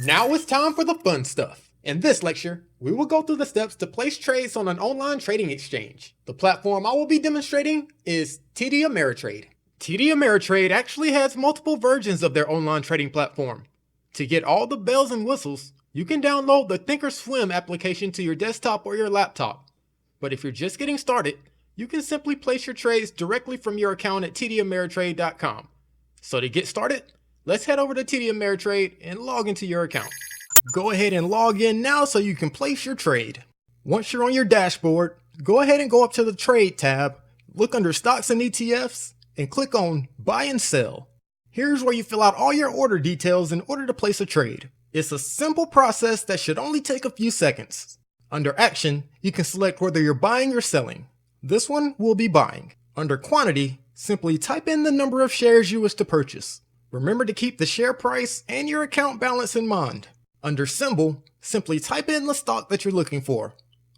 Now it's time for the fun stuff. In this lecture, we will go through the steps to place trades on an online trading exchange. The platform I will be demonstrating is TD Ameritrade. TD Ameritrade actually has multiple versions of their online trading platform. To get all the bells and whistles, you can download the Thinkorswim application to your desktop or your laptop. But if you're just getting started, you can simply place your trades directly from your account at tdameritrade.com. So to get started, let's head over to TD Ameritrade and log into your account. Go ahead and log in now so you can place your trade. Once you're on your dashboard, go ahead and go up to the Trade tab, look under Stocks and ETFs, and click on Buy and Sell. Here's where you fill out all your order details in order to place a trade. It's a simple process that should only take a few seconds. Under Action, you can select whether you're buying or selling. This one will be buying. Under Quantity, simply type in the number of shares you wish to purchase. Remember to keep the share price and your account balance in mind. Under Symbol, simply type in the stock that you're looking for.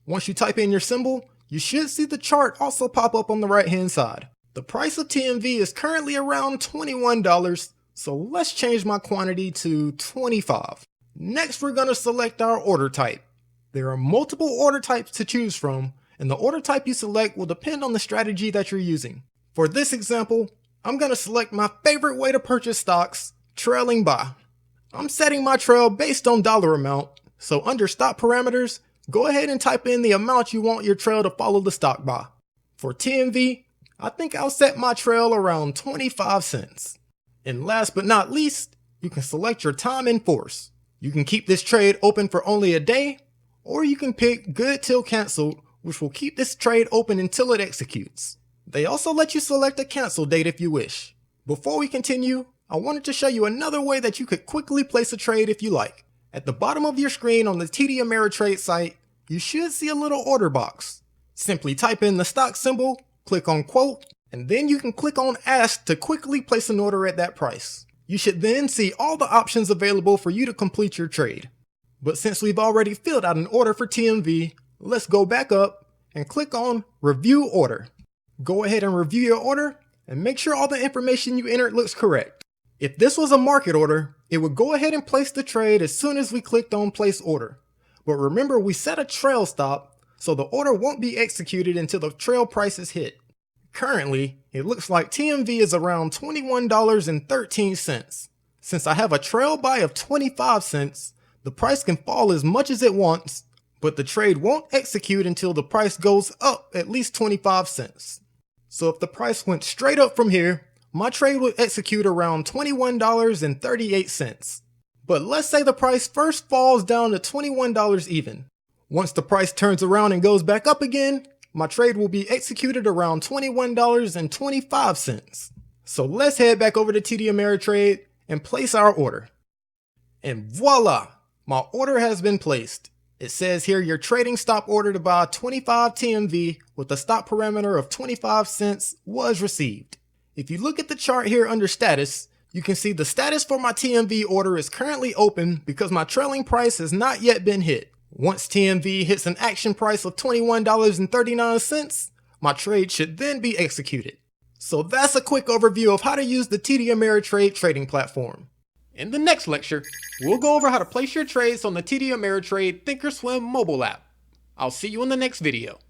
Once you type in your symbol, you should see the chart also pop up on the right hand side. The price of TMV is currently around $21, so let's change my quantity to 25. Next, we're going to select our order type. There are multiple order types to choose from, and the order type you select will depend on the strategy that you're using. For this example, I'm going to select my favorite way to purchase stocks, trailing buy. I'm setting my trail based on dollar amount, so under Stop Parameters, go ahead and type in the amount you want your trail to follow the stock by. For TMV, I think I'll set my trail around 25 cents. And last but not least, you can select your time in force. You can keep this trade open for only a day, or you can pick Good Till Canceled, which will keep this trade open until it executes. They also let you select a cancel date if you wish. Before we continue, I wanted to show you another way that you could quickly place a trade if you like. At the bottom of your screen on the TD Ameritrade site, you should see a little order box. Simply type in the stock symbol, click on Quote, and then you can click on Ask to quickly place an order at that price. You should then see all the options available for you to complete your trade. But since we've already filled out an order for TMV, let's go back up and click on Review Order. Go ahead and review your order and make sure all the information you entered looks correct. If this was a market order, it would go ahead and place the trade as soon as we clicked on Place Order. But remember, we set a trail stop, so the order won't be executed until the trail price is hit. Currently, it looks like TMV is around $21.13. Since I have a trail buy of 25 cents, the price can fall as much as it wants, but the trade won't execute until the price goes up at least 25 cents. So if the price went straight up from here, my trade would execute around $21.38. But let's say the price first falls down to $21 even. Once the price turns around and goes back up again, my trade will be executed around $21.25. So let's head back over to TD Ameritrade and place our order. And voila! My order has been placed. It says here your trading stop order to buy 25 TMV with a stop parameter of 25 cents was received. If you look at the chart here under status, you can see the status for my TMV order is currently open because my trailing price has not yet been hit. Once TMV hits an action price of $21.39, my trade should then be executed. So that's a quick overview of how to use the TD Ameritrade trading platform. In the next lecture, we'll go over how to place your trades on the TD Ameritrade Thinkorswim mobile app. I'll see you in the next video.